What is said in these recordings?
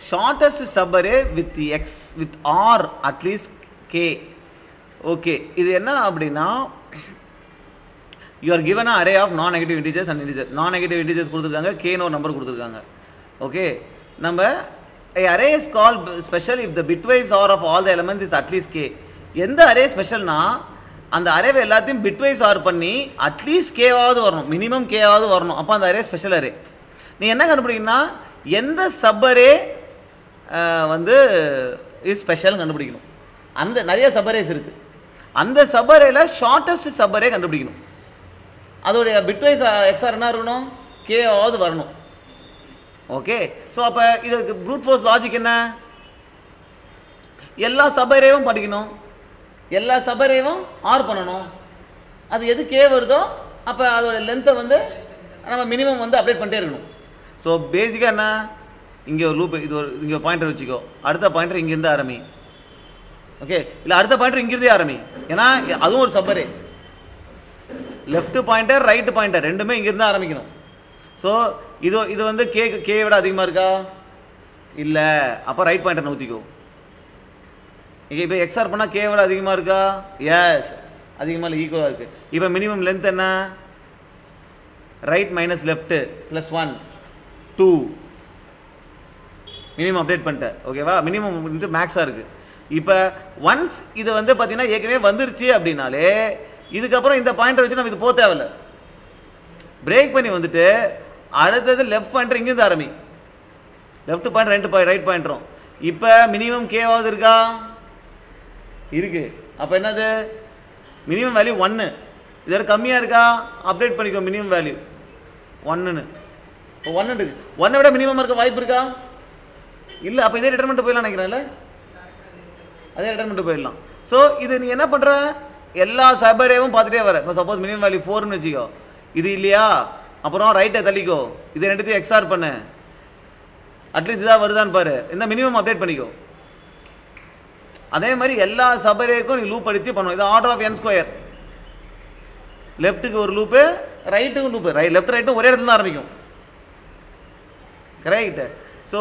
Shortest subarray with X with OR at least K. Okay, இது என்ன அப்படின்னா you are given array of non negative integers and integer. Non negative integers கொடுத்துருக்காங்க, கேன்னு ஒரு number கொடுத்துருக்காங்க. Okay, நம்ம array is call special if the bitwise OR of all the elements is at least K. எந்த array ஸ்பெஷல்னா அந்த அரேவை எல்லாத்தையும் பிட்வைஸ் ஆர் பண்ணி அட்லீஸ்ட் கேவாவது வரணும், மினிமம் கேவாவது வரணும். அப்போ அந்த அரே ஸ்பெஷல் அரே. நீ என்ன கண்டுபிடிக்கணும்னா எந்த சப்பரே வந்து இஸ் ஸ்பெஷல்னு கண்டுபிடிக்கணும். அந்த நிறைய சப்பரேஸ் இருக்குது, அந்த சப்பரேல ஷார்ட்டஸ்ட் சப்பரே கண்டுபிடிக்கணும். அதோடைய பிட்வைஸ் எக்ஸ்ஆர் என்ன இருக்கணும், கேவாவது வரணும். ஓகே, ஸோ அப்போ இதுக்கு ப்ரூட் ஃபோர்ஸ் லாஜிக் என்ன, எல்லா சபரேவும் படிக்கணும், எல்லா சபரேவும் ஆர் பண்ணணும். அது எது கே வருதோ அப்போ அதோட லென்த்தை வந்து நம்ம மினிமம் வந்து அப்டேட் பண்ணிட்டே இருக்கணும். ஸோ பேசிக்காக என்ன, இங்கே ஒரு லூப், இது ஒரு இங்கே பாயிண்டர் வச்சுக்கோ, அடுத்த பாயிண்டர் இங்கேருந்து ஆரம்பி. ஓகே, இல்லை அடுத்த பாயிண்டர் இங்கிருந்தே ஆரம்பி, ஏன்னா அதுவும் ஒரு சப்பரே. லெஃப்ட் பாயிண்டர் ரைட்டு பாயிண்டர் ரெண்டுமே இங்கேருந்து ஆரம்பிக்கணும். ஸோ இது வந்து கே விட அதிகமாக இருக்கா, இல்லை, அப்போ ரைட் பாயிண்டர் நவுத்திக்கோ. இப்போ எக்ஸ்ஆர் பண்ணால் கே விட அதிகமாக இருக்கா, எஸ், அதிகமாக இல்லை, ஈக்குவலாக இருக்குது. இப்போ மினிமம் லென்த் என்ன, right minus left plus 1 2 minimum update பண்ணிட்டேன். ஓகேவா, மினிமம் வந்து மேக்ஸாக இருக்குது. இப்போ ஒன்ஸ் இது வந்து பார்த்தீங்கன்னா ஏற்கனவே வந்துருச்சு அப்படின்னாலே இதுக்கப்புறம் இந்த பாயிண்டர் வச்சு நம்ம இது போக தேவையில்லை. பிரேக் பண்ணி வந்துட்டு அடுத்தது லெஃப்ட் பாயிண்டர் இங்கேருந்து ஆரம்பி, லெஃப்ட் பாயிண்டர் ரைட் பாயிண்டரும். இப்போ மினிமம் கேவாவது இருக்கா, இருக்குது. அப்போ என்னது, மினிமம் வேல்யூ 1. இதோட கம்மியாக இருக்கா, அப்டேட் பண்ணிக்கோ மினிமம் வேல்யூ 1ன்னு. இப்போ 1 இருக்குது, 1 விட மினிமம் இருக்க வாய்ப்பு இருக்கா, இல்லை. அப்போ இதே ரிட்டர்மெண்ட் போயிடலாம் நினைக்கிறேன்ல, அதே ரிட்டர்மெண்ட் போயிடலாம். ஸோ இது நீ என்ன பண்ணுற, எல்லா சபரேவும் பார்த்துட்டே வர. இப்போ சப்போஸ் மினிமம் வேல்யூ 4ன்னு வச்சுக்கோ, இது இல்லையா, அப்புறம் ரைட்டை தள்ளிக்கோ, இது ரெண்டுத்தையும் எக்ஸ்ஆர் பண்ணு, அட்லீஸ்ட் இதாக வருதான்னு பாரு, இந்த மினிமம் அப்டேட் பண்ணிக்கோ. அதே மாதிரி எல்லா சபரேக்கும் நீ லூப் அடித்து பண்ணுவோம். இது ஆர்டர் ஆஃப் n ஸ்கொயர். லெஃப்ட்டுக்கு ஒரு லூப்பு, ரைட்டுக்கும் லூப்பு, லெஃப்ட் ரைட்டும் ஒரே இடத்துல தான் ஆரம்பிக்கும். Correct. So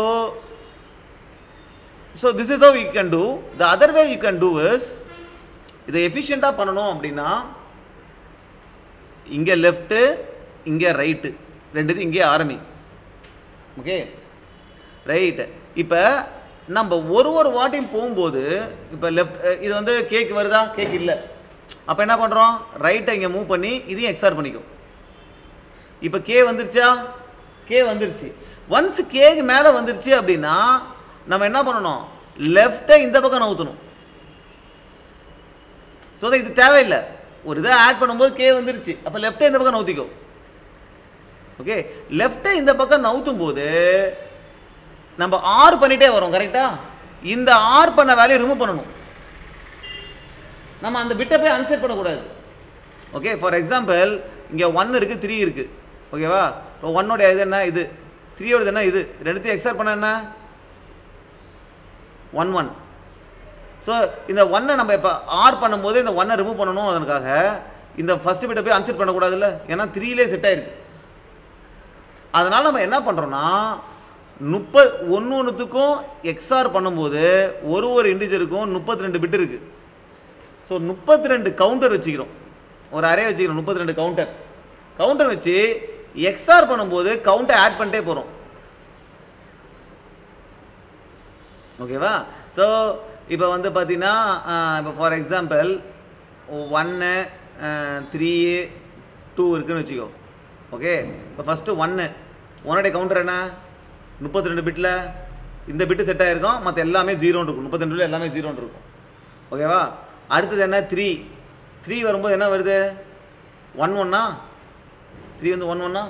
this is how you can do. The other way you can do is, இதை எஃபிஷியண்ட்டாக பண்ணணும் அப்படின்னா இங்கே லெஃப்ட்டு இங்கே ரைட்டு ரெண்டுத்தையும் இங்கே ஆரம்பி. Okay, right. இப்போ நம்ம ஒரு வாட்டியும் போகும்போது இப்போ லெஃப்ட் இது வந்து கேக்கு வருதா, கேக் இல்லை. அப்போ என்ன பண்ணுறோம், ரைட்டை இங்கே மூவ் பண்ணி இதையும் எக்ஸ்ஆர் பண்ணிக்கும். இப்போ கே வந்துருச்சா, கே வந்துருச்சு. ஒன்ஸ் கேக்கு மேலே வந்துருச்சு அப்படின்னா நம்ம என்ன பண்ணணும், லெஃப்ட்டை இந்த பக்கம் நவுத்தணும். ஸோ இது தேவையில்லை, ஒரு இதை ஆட் பண்ணும்போது கே வந்துருச்சு, அப்போ லெஃப்ட்டை இந்த பக்கம் நவுத்திக்கோ. ஓகே, லெஃப்ட்டை இந்த பக்கம் நவுத்தும் போது நம்ம ஆர் பண்ணிட்டே வரோம். கரெக்டா, இந்த ஆர் பண்ண வேலையை ரிமூவ் பண்ணணும். நம்ம அந்த பிட்டை போய் அன்செட் பண்ணக்கூடாது. ஓகே, ஃபார் எக்ஸாம்பிள் இங்கே 1 இருக்குது 3 இருக்குது. ஓகேவா, இப்போ 1 இது என்ன, இது 3 என்ன, இது ரெண்டுத்தையும் எக்ஸ்ஆர் பண்ண என்ன 1 1. ஸோ இந்த 1 நம்ம இப்போ ஆர் பண்ணும்போது இந்த 1 ரிமூவ் பண்ணணும். அதற்காக இந்த ஃபஸ்ட்டு பிட்டை போய் அன்செட் பண்ணக்கூடாதுல்ல, ஏன்னா 3லே செட் ஆயிருக்கு. அதனால் நம்ம என்ன பண்ணுறோன்னா 31த்துக்கும் எக்ஸ்ஆர் பண்ணும்போது ஒரு இன்டிஜருக்கும் 32 பிட் இருக்குது. ஸோ 32 கவுண்டர் வச்சுக்கிறோம், ஒரு அரே வச்சுக்கிறோம், 32 கவுண்டர் வச்சு எக்ஸ்ஆர் பண்ணும்போது கவுண்டை ஆட் பண்ணிட்டே போகிறோம். ஓகேவா, ஸோ இப்போ வந்து பார்த்தீங்கன்னா இப்போ ஃபார் எக்ஸாம்பிள் 1 3 2 இருக்குதுன்னு வச்சுக்கோ. ஓகே, இப்போ ஃபஸ்ட்டு 1 கவுண்டர் என்ன, 32 பிட்டில் இந்த பிட்டு செட் ஆகிருக்கும், மற்ற எல்லாமே 0 இருக்கும், 32 எல்லாமே 0 இருக்கும். ஓகேவா, அடுத்தது என்ன, 3 வரும்போது என்ன வருது, 1 1 3 வந்து 1 1.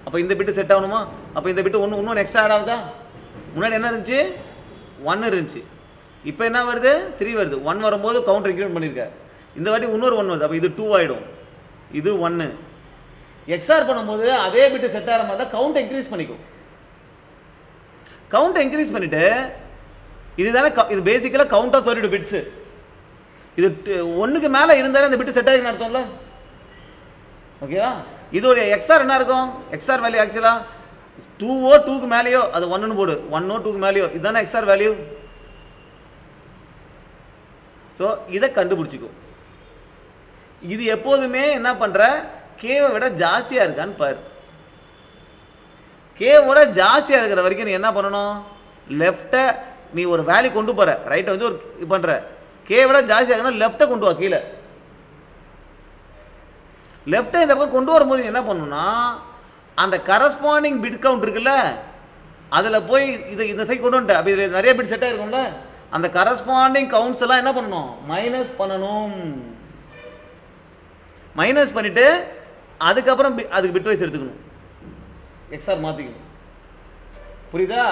அப்போ இந்த பிட்டு செட் ஆகணுமா, அப்போ இந்த பிட்டு இன்னொன்று எக்ஸ்ட்ரா ஆட் ஆகுதா. முன்னாடி என்ன இருந்துச்சு, 1 இருந்துச்சு, இப்போ என்ன வருது, 3 வருது. 1 வரும்போது கவுண்டர் இன்க்ரீட் பண்ணியிருக்காரு, இந்த வாட்டி இன்னொரு 1 வருது, அப்போ இது 2 ஆகிடும், இது 1. எக்ஸ்ஆர் பண்ணும்போது அதே பிட்டு செட் ஆகிற மாதிரி தான் கவுண்டை இன்க்ரீஸ் பண்ணிக்கும். கவுண்டை இன்க்ரீஸ் பண்ணிவிட்டு இதுதானே இது பேசிக்கலாக கவுண்ட் ஆஃப் 32 பிட்ஸு. இது 1க்கு மேலே இருந்தாலும் அந்த பிட்டு செட் ஆகிருக்குன்னு அர்த்தம்ல. ஓகேவா, இதோடைய எக்ஸ்ஆர் என்ன இருக்கும், எக்ஸ்ஆர் வேல்யூ ஆக்சுவலாக 2ஓ 2க்கு மேலேயோ அது 1ன்னு போடு, 1ஓ 2க்கு மேலேயோ, இதுதானே எக்ஸ்ஆர் வேல்யூ. ஸோ இதை கண்டுபிடிச்சிக்கோ. இது எப்போதுமே என்ன பண்ணுற, கேவை விட ஜாஸ்தியாக இருக்கான்னு பாரு. கேவோட ஜாஸ்தியாக இருக்கிற வரைக்கும் நீ என்ன பண்ணணும், லெஃப்ட்டை நீ ஒரு வேல்யூ கொண்டு போகிற, ரைட்டை வந்து ஒரு இது பண்ணுற, கே விட ஜாஸ்தியாக இருக்குன்னா லெஃப்ட்டை கொண்டு வா கீழே. லெஃப்ட்டை இந்த பக்கம் கொண்டு வரும்போது நீ என்ன பண்ணணும்னா, அந்த கரஸ்பாண்டிங் பிட் கவுண்ட் இருக்குல்ல, அதில் போய் இந்த சைட் கொண்டு வந்துட்டேன். அப்போ இதில் நிறைய பிட் செட் ஆகிருக்கும்ல, அந்த கரஸ்பாண்டிங் கவுண்ட்ஸ் எல்லாம் என்ன பண்ணணும், மைனஸ் பண்ணணும். மைனஸ் பண்ணிவிட்டு அதுக்கப்புறம் அதுக்கு பிட் வைஸ் எடுத்துக்கணும், எக்ஸ்ஆர் மாற்றிக்கணும். புரியுதா?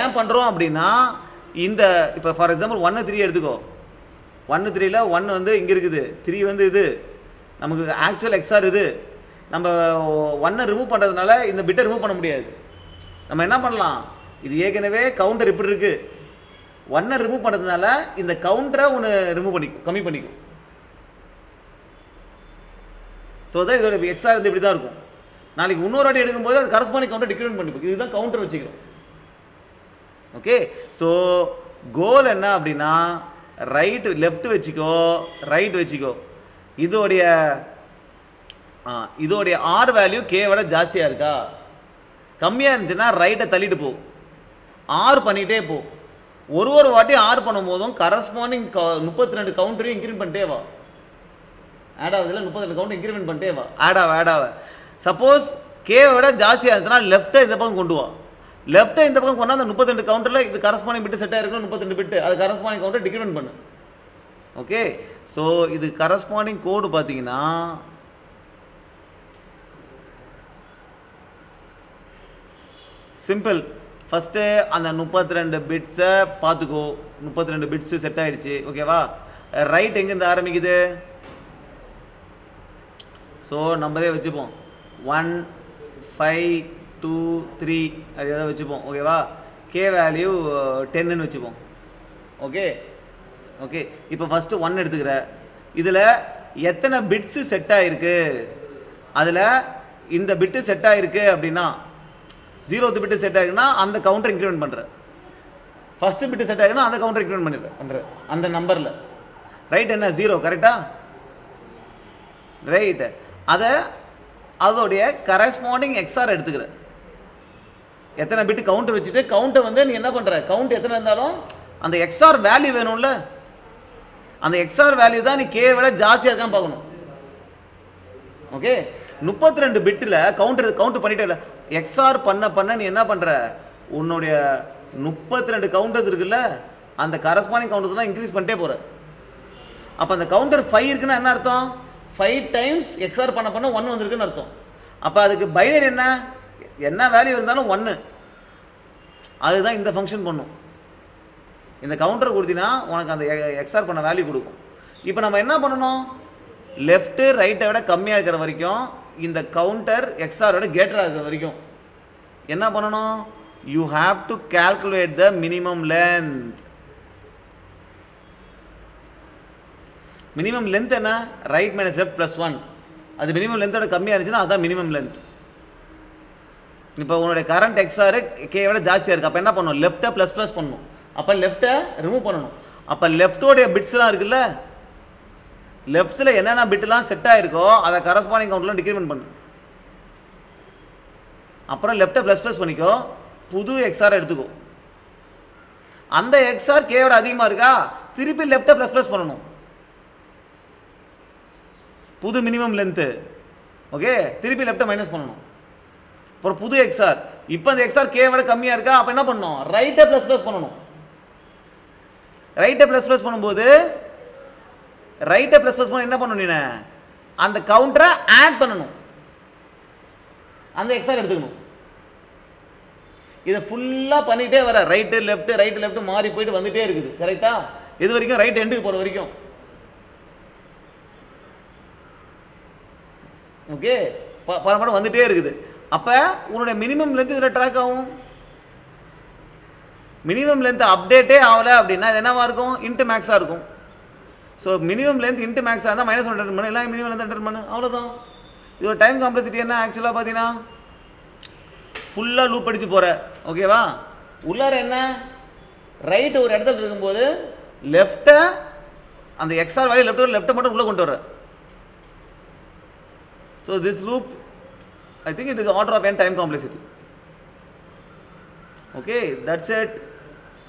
ஏன் பண்ணுறோம் அப்படின்னா, இந்த இப்போ ஃபார் எக்ஸாம்பிள் 1 3 எடுத்துக்கோ. 1 3ல் 1 வந்து இங்கே இருக்குது, 3 வந்து இது நமக்கு ஆக்சுவல் எக்ஸ்ஆர். இது நம்ம 1 ரிமூவ் பண்ணுறதுனால இந்த பிட்டை ரிமூவ் பண்ண முடியாது. நம்ம என்ன பண்ணலாம், இது ஏற்கனவே கவுண்டர் இப்படி இருக்குது, 1 ரிமூவ் பண்ணுறதுனால இந்த கவுண்டரை ஒன்று ரிமூவ் பண்ணிக்கும், கம்மி பண்ணிக்கும். ஸோ தான் இதோட எக்ஸ்ஆர் வந்து இப்படி தான் இருக்கும். நாளைக்கு இன்னொரு வாட்டி எடுக்கும்போது அது கரஸ்பாண்டிங் கவுண்டர் டிக்ரிமெண்ட் பண்ணிப்போம். இதுதான் கவுண்டர் வச்சுக்கிறோம். ஓகே, ஸோ கோல் என்ன அப்படின்னா, ரைட்டு லெஃப்ட் வச்சுக்கோ, ரைட் வச்சுக்கோ. இதோடைய ஆர் வேல்யூ கே விட ஜாஸ்தியாக இருக்கா, கம்மியாக இருந்துச்சுன்னா ரைட்டை தள்ளிட்டு போ, ஆர் பண்ணிகிட்டே போ. ஒரு வாட்டி ஆர் பண்ணும் போதும் கரஸ்பாண்டிங் 32 கவுண்டரையும் இன்க்ரீமெண்ட் பண்ணிட்டே வா. ஆட் ஆகுதுல, 32 கவுண்டர் இன்க்ரிமெண்ட் பண்ணிட்டே வா, ஆட் ஆக. சப்போஸ் கே விட ஜாஸ்தியாக இருந்துச்சுன்னா லெஃப்ட்டை இந்த பக்கம் கொண்டு வா. லெஃப்ட்டை இந்த பக்கம் கொண்டா அந்த 32 கவுண்டரில் இது கரஸ்பாண்டிங் பிட்டு செட் ஆகிருக்கணும், 32 பிட்டு, அது கரஸ்பாண்டிங் கவுண்டர் டிக்ரிமெண்ட் பண்ணு. ஓகே, ஸோ இது கரஸ்பாண்டிங் கோடு பார்த்தீங்கன்னா சிம்பிள். ஃபஸ்ட்டு அந்த 32 பிட்ஸை பார்த்துக்கோ, 32 பிட்ஸு செட் ஆகிடுச்சு. ஓகேவா? ரைட் எங்கேருந்து ஆரம்பிக்குது, ஸோ நம்மதே வச்சுப்போம் 1 5 2 3 அது எதாவது வச்சுப்போம். ஓகேவா? கே வேல்யூ 10ன்னு வச்சுப்போம். ஓகே ஓகே, இப்போ ஃபஸ்ட்டு 1 எடுத்துக்கிற, இதில் எத்தனை பிட்ஸு செட் ஆகிருக்கு, அதில் இந்த பிட்டு செட் ஆகிருக்கு அப்படின்னா 0th பிட்டு செட் ஆகிருக்குன்னா அந்த கவுண்டர் இன்க்ரிமெண்ட் பண்ணுறேன். ஃபஸ்ட்டு பிட்டு செட் ஆகிருக்குன்னா அந்த கவுண்டர் இன்க்ரிமெண்ட் பண்ணுறேன் அந்த நம்பரில். ரைட் என்ன 0 கரெக்டாக? ரைட்டு, அதோடைய கரஸ்பாண்டிங் எக்ஸ்ஆர் எடுத்துக்கிற. எத்தனை பிட்டு கவுண்டர் வச்சுட்டு கவுண்டை வந்து நீ என்ன பண்ணுற, கவுண்ட் எத்தனை இருந்தாலும் அந்த எக்ஸ்ஆர் வேல்யூ வேணும்ல, அந்த எக்ஸ்ஆர் வேல்யூ தான் நீ கே விட ஜாஸ்தியாக இருக்கான்னு பார்க்கணும். ஓகே, 32 பிட்டில் கவுண்ட் பண்ணிட்டே இல்லை, எக்ஸ்ஆர் பண்ண நீ என்ன பண்ணுற, உன்னுடைய 32 கவுண்டர்ஸ் இருக்குல்ல, அந்த கரஸ்பாண்டிங் கவுண்டர்ஸ்லாம் இன்க்ரீஸ் பண்ணிட்டே போகிற. அப்போ அந்த கவுண்டர் 5 இருக்குன்னா என்ன அர்த்தம், 5 டைம்ஸ் எக்ஸ்ஆர் பண்ண 1 வந்திருக்குன்னு அர்த்தம். அப்போ அதுக்கு பைனரி என்ன வேல்யூ இருந்தாலும் 1, அதுதான் இந்த ஃபங்க்ஷன் பண்ணும். இந்த கவுண்டர் கொடுத்தீங்கன்னா உனக்கு அந்த எக்ஸ்ஆர் பண்ண வேல்யூ கொடுக்கும். இப்போ நம்ம என்ன பண்ணணும், லெஃப்ட்டு ரைட்டை விட கம்மியாக இருக்கிற வரைக்கும், இந்த கவுண்டர் எக்ஸ்ஆரோட கேட்டராக இருக்கிற வரைக்கும் என்ன பண்ணணும், you have to calculate the minimum length. Minimum length என்ன, ரைட் மைனஸ் லெஃப்ட் ப்ளஸ் 1. அது மினிமம் லென்த்தோட கம்மியாக இருந்துச்சுன்னா அதுதான் மினிமம் லென்த். இப்போ உன்னுடைய கரண்ட் எக்ஸ்ஆர் கே விட ஜாஸ்தியாக இருக்குது, அப்போ என்ன பண்ணணும், லெஃப்ட்டை ப்ளஸ் பண்ணணும். அப்போ லெஃப்ட்டை ரிமூவ் பண்ணணும். அப்போ லெஃப்டோடைய பிட்ஸ்லாம் இருக்குல்ல, லெஃப்ட்ஸில் என்னென்ன பிட்டுலாம் செட் ஆகிருக்கோ அதை கரஸ்பாண்டிங் கவுண்ட்லாம் டிக்ரிமெண்ட் பண்ணு. அப்புறம் லெஃப்ட்டை ப்ளஸ் பண்ணிக்கோ, புது எக்ஸ்ஆர் எடுத்துக்கோ. அந்த எக்ஸ்ஆர் கேவோட அதிகமாக இருக்கா, திருப்பி லெஃப்ட்டை ப்ளஸ் பண்ணணும், புது மினிமம் லென்த்து. ஓகே, திருப்பி லெஃப்ட்டை மைனஸ் பண்ணணும், அப்புறம் புது எக்ஸ்ஆர். இப்போ அந்த எக்ஸ்ஆர் கே விட கம்மியாக இருக்கா, அப்போ என்ன பண்ணணும், ரைட்டை ப்ளஸ் பண்ணணும். ரைட்டை ப்ளஸ் பண்ணும்போது ரைட்டை ப்ளஸ் பண்ண என்ன பண்ணணும், நீ அந்த கவுண்டரை ஆட் பண்ணணும், அந்த எக்ஸ்ஆர் எடுத்துக்கணும். இதை ஃபுல்லாக பண்ணிகிட்டே வர, ரைட்டு லெஃப்ட் மாறி போயிட்டு வந்துகிட்டே இருக்குது. கரெக்டாக? இது வரைக்கும் ரைட் எண்டுக்கு போகிற வரைக்கும். ஓகே, படம் வந்துகிட்டே இருக்குது. அப்போ உன்னுடைய மினிமம் லென்த் இதில் ட்ராக் ஆகும். மினிமம் லென்த் அப்டேட்டே ஆகலை அப்படின்னா இது என்னவாக இருக்கும், இன்ட்டு மேக்ஸாக இருக்கும். ஸோ மினிமம் லென்த் இன்ட்டு மேக்ஸாக இருந்தால் -1 பண்ணு, எல்லாம் மினிமம் லென்த் என்டர் பண்ணு, அவ்வளோதான். இதோட டைம் காம்ப்ளெக்சிட்டி என்ன ஆக்சுவலாக பார்த்தீங்கன்னா ஃபுல்லாக லூப் அடித்து போகிற, ஓகேவா? உள்ளார என்ன, ரைட்டு ஒரு இடத்துல இருக்கும்போது லெஃப்ட்டை அந்த எக்ஸ்ஆர் வேல்யூ லெஃப்ட்டை மட்டும் உள்ளே கொண்டு வர. So this loop I think it is order of n time complexity. Okay, that's it.